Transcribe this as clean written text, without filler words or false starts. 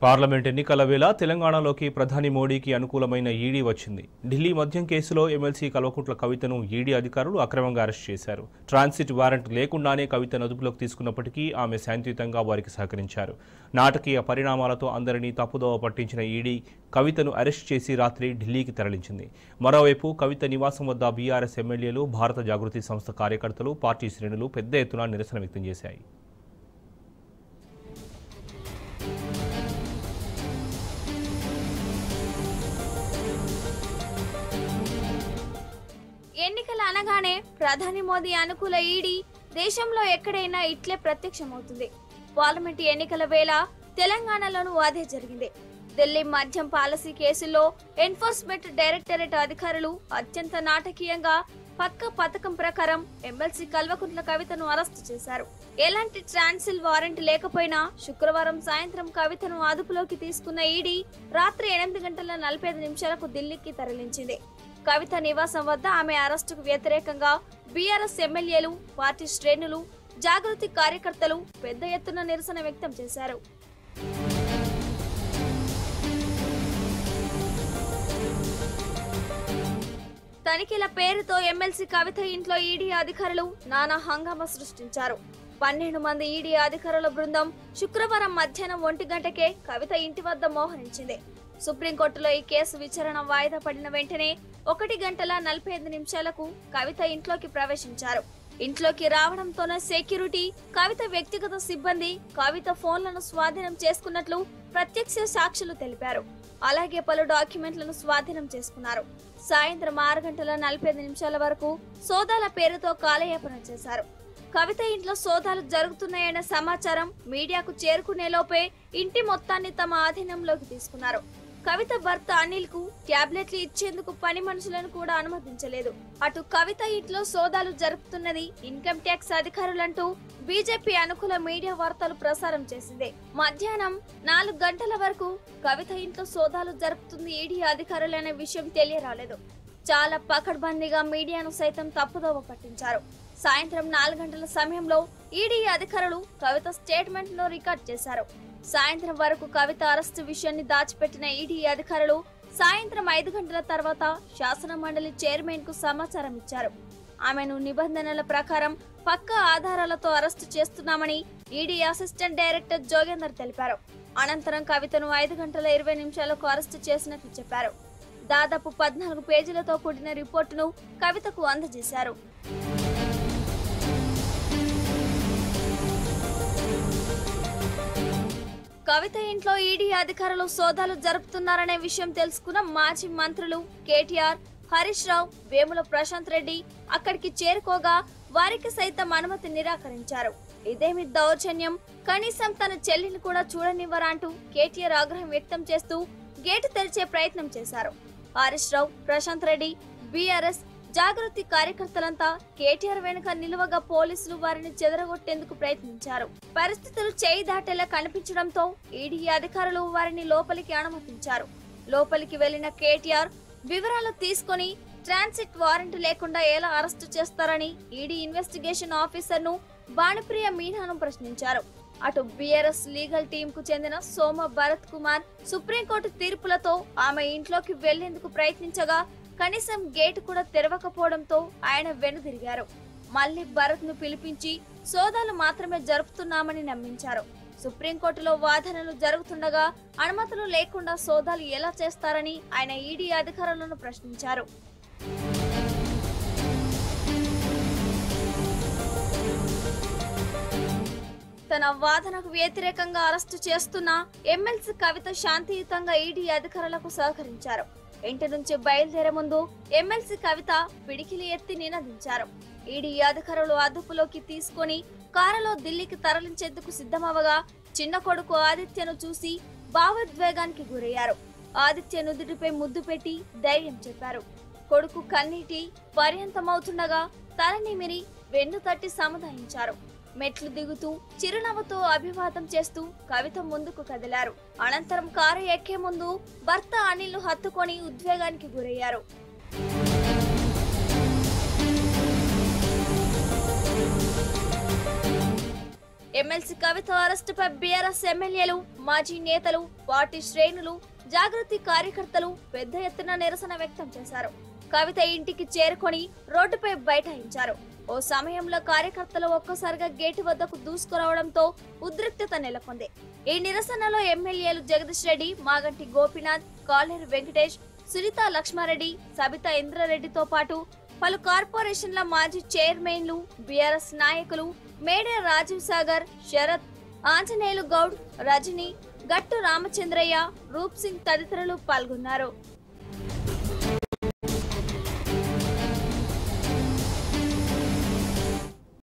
Parliament ఎన్నికల వేళ తెలంగాణలోకి ప్రధాని మోడీకి అనుకూలమైన ఈడీ వచ్చింది. ఢిల్లీ మద్యం కేసులో ఎమ్మెల్సీ కల్వకుంట్ల కవితను ఈడీ అధికారులు అక్రమంగా అరెస్ట్ చేశారు. ట్రాన్సిట్ వారెంట్ లేకుండానే కవితను అదుపులోకి తీసుకున్నప్పటికీ ఆమె శాంతియుతంగా వారికి సహకరించారు. నాటకీయ పరిణామాలతో అందరినీ తప్పుదోవ పట్టించిన ఈడీ కవితను అరెస్ట్ చేసి రాత్రి ఢిల్లీకి తరలించింది. మరోవైపు కవిత నివాసం వద్ద బీఆర్ఎస్ ఎమ్మెల్యేలు, భారత జాగృతి సంస్థ కార్యకర్తలు, పార్టీ శ్రేణులు పెద్ద ఎత్తున నిరసన వ్యక్తం చేశాయి. ఎన్నికల అనగానే ప్రధాని మోదీ అనుకూల ఈడీ దేశంలో ఎక్కడైనా ఇట్లే ప్రత్యక్షమవుతుంది. పార్లమెంట్ ఎన్నికల వేళ తెలంగాణలోనూ అదే జరిగింది. ఢిల్లీ మద్యం పాలసీ కేసులో ఎన్ఫోర్స్మెంట్ డైరెక్టరేట్ అధికారులు అత్యంత నాటకీయంగా పక్క పథకం ప్రకారం ఎమ్మెల్సీ కల్వకుంట్ల కవితను అరెస్టు చేశారు. ఎలాంటి ట్రాన్సిల్ వారెంట్ లేకపోయినా శుక్రవారం సాయంత్రం కవితను అదుపులోకి తీసుకున్న ఈడీ రాత్రి 8:45 ఢిల్లీకి తరలించింది. కవిత నివాసం వద్ద ఆమె అరెస్టుకు వ్యతిరేకంగా బీఆర్ఎస్ ఎమ్మెల్యేలు, పార్టీ శ్రేణులు, జాగృతి కార్యకర్తలు పెద్ద ఎత్తున నిరసన వ్యక్తం చేశారు. తనిఖీల పేరుతో ఎమ్మెల్సీ కవిత ఇంట్లో ఈడీ అధికారులు నానా హంగామా సృష్టించారు. 12 మంది ఈడీ అధికారుల బృందం శుక్రవారం మధ్యాహ్నం 1 గంటకే కవిత ఇంటి వద్ద మోహరించింది. సుప్రీంకోర్టులో ఈ కేసు విచారణ వాయిదా పడిన వెంటనే 1:45 కవిత ఇంట్లోకి ప్రవేశించారు. ఇంట్లోకి రావడంతోనే సెక్యూరిటీ, కవిత వ్యక్తిగత సిబ్బంది కవిత ఫోన్లను స్వాధీనం చేసుకున్నట్లు ప్రత్యక్ష సాక్షులు తెలిపారు. అలాగే పలు డాక్యుమెంట్లను స్వాధీనం చేసుకున్నారు. సాయంత్రం 6:45 వరకు సోదాల పేరుతో కాలయాపన చేశారు. కవిత ఇంట్లో సోదాలు జరుగుతున్నాయన్న సమాచారం మీడియాకు చేరుకునే లోపే ఇంటి మొత్తాన్ని తమ ఆధీనంలోకి తీసుకున్నారు. కవిత భర్త అనిల్ కు ట్యాబ్లెట్లు ఇచ్చేందుకు పని మనుషులను కూడా అనుమతించలేదు. అటు కవిత ఇంట్లో సోదాలు జరుపుతున్నది ఇన్కమ్ ట్యాక్స్ అధికారులంటూ బీజేపీ అనుకూల మీడియా వార్తలు ప్రసారం చేసింది. మధ్యాహ్నం 4 గంటల వరకు కవిత ఇంట్లో సోదాలు జరుపుతుంది ఈడీ అధికారులనే విషయం తెలియరాలేదు. చాలా పకడ్బందీగా మీడియాను సైతం తప్పుదోవ పట్టించారు. సాయంత్రం 4 గంటల సమయంలో ఈడీ అధికారులు కవిత స్టేట్మెంట్ ను రికార్డ్ చేశారు. సాయంత్రం వరకు కవిత అరెస్టు విషయాన్ని దాచిపెట్టిన ఈడీ అధికారులు సాయంత్రం 5 గంటల తర్వాత శాసన మండలి చైర్మన్ కు సమాచారం ఇచ్చారు. ఆమెను నిబంధనల ప్రకారం పక్క ఆధారాలతో అరెస్టు చేస్తున్నామని ఈడీ అసిస్టెంట్ డైరెక్టర్ జోగేందర్ తెలిపారు. అనంతరం కవితను 5:20 అరెస్టు చేసినట్లు చెప్పారు. దాదాపు 14 పేజీలతో కూడిన రిపోర్టును కవితకు అందజేశారు. కవిత ఇంట్లో ఈడీ అధికారులు సోదాలు జరుపుతున్నారనే విషయం తెలుసుకున్న మాజీ మంత్రులు కేటీఆర్, హరీష్ రావు, వేముల ప్రశాంత్ రెడ్డి అక్కడికి చేరుకోగా వారికి సైతం అనుమతి నిరాకరించారు. ఇదేమి దౌర్జన్యం, కనీసం తన చెల్లిని కూడా చూడనివ్వరా అంటూ కేటీఆర్ ఆగ్రహం వ్యక్తం చేస్తూ గేటు తెరిచే ప్రయత్నం చేశారు. హరీష్ రావు, ప్రశాంత్ రెడ్డి, బీఆర్ఎస్, జాగృతి కార్యకర్తలంతా కేటీఆర్ వెనుక నిలువగా పోలీసులు వారిని చెదరగొట్టేందుకు ప్రయత్నించారు. పరిస్థితులు చేయి దాటేలా కనిపించడంతో ఈడీ అధికారులు వారిని లోపలికి అనుమతించారు. లోపలికి వెళ్లిన కేటీఆర్ వివరాలు తీసుకుని ట్రాన్సిట్ వారెంట్ లేకుండా ఎలా అరెస్టు చేస్తారని ఈడీ ఇన్వెస్టిగేషన్ ఆఫీసర్ ను భానుప్రియ మీనాను ప్రశ్నించారు. అటు బీఆర్ఎస్ లీగల్ టీం కు చెందిన సోమ భరత్ కుమార్ సుప్రీంకోర్టు తీర్పులతో ఆమె ఇంట్లోకి వెళ్లేందుకు ప్రయత్నించగా కనీసం గేటు కూడా తెరవకపోవడంతో ఆయన వెనుదిరిగారు. మళ్లీ భరత్ ను పిలిపించి సోదాలు మాత్రమే జరుపుతున్నామని నమ్మించారు. సుప్రీంకోర్టులో వాదనలు జరుగుతుండగా అనుమతులు లేకుండా సోదాలు ఎలా చేస్తారని ఆయన ఈడీ అధికారులను ప్రశ్నించారు. తన వాదనకు వ్యతిరేకంగా అరెస్టు చేస్తున్న ఎమ్మెల్సీ కవిత శాంతియుతంగా ఈడీ అధికారులకు సహకరించారు. ఇంటి నుంచి బయలుదేరే ముందు ఎమ్మెల్సీ కవిత పిడికిలి ఎత్తి నినదించారు. ఈడీ అధికారులు అదుపులోకి తీసుకుని కారులో ఢిల్లీకి తరలించేందుకు సిద్ధమవగా చిన్న కొడుకు ఆదిత్యను చూసి భావోద్వేగానికి గురయ్యారు. ఆదిత్య నుదుటిపై ముద్దు పెట్టి ధైర్యం చెప్పారు. కొడుకు కన్నీటి పర్యంతమవుతుండగా తల నిమిరి వెన్ను తట్టి సముదాయించారు. మెట్లు దిగుతూ చిరునవ్వుతో అభివాదం చేస్తూ కవిత ముందుకు కదిలారు. అనంతరం కారు ఎక్కే ముందు భర్త అనిల్ హత్తుకొని ఉద్వేగానికి గురయ్యారు. ఎమ్మెల్సీ కవిత అరెస్టుపై బీఆర్ఎస్ ఎమ్మెల్యేలు, మాజీ నేతలు, పార్టీ శ్రేణులు, జాగృతి కార్యకర్తలు పెద్ద ఎత్తున నిరసన వ్యక్తం చేశారు. కవిత ఇంటికి చేరుకొని రోడ్డుపై బైఠాయించారు. ఓ సమయంలో కార్యకర్తలు ఒక్కసారిగా గేటు వద్దకు దూసుకురావడంతో ఉద్రిక్తత నెలకొంది. ఈ నిరసనలో ఎమ్మెల్యేలు జగదీష్ రెడ్డి, మాగంటి గోపీనాథ్, కాలేరు వెంకటేష్, సునీత లక్ష్మారెడ్డి, సబితా ఇంద్రారెడ్డితో పాటు పలు కార్పొరేషన్ల మాజీ చైర్మన్లు, బీఆర్ఎస్ నాయకులు, మేడే రాజీవ్ సాగర్, శరత్, ఆంజనేయులు గౌడ్, రజని, గట్టు రామచంద్రయ్య, రూప్ సింగ్ తదితరులు పాల్గొన్నారు.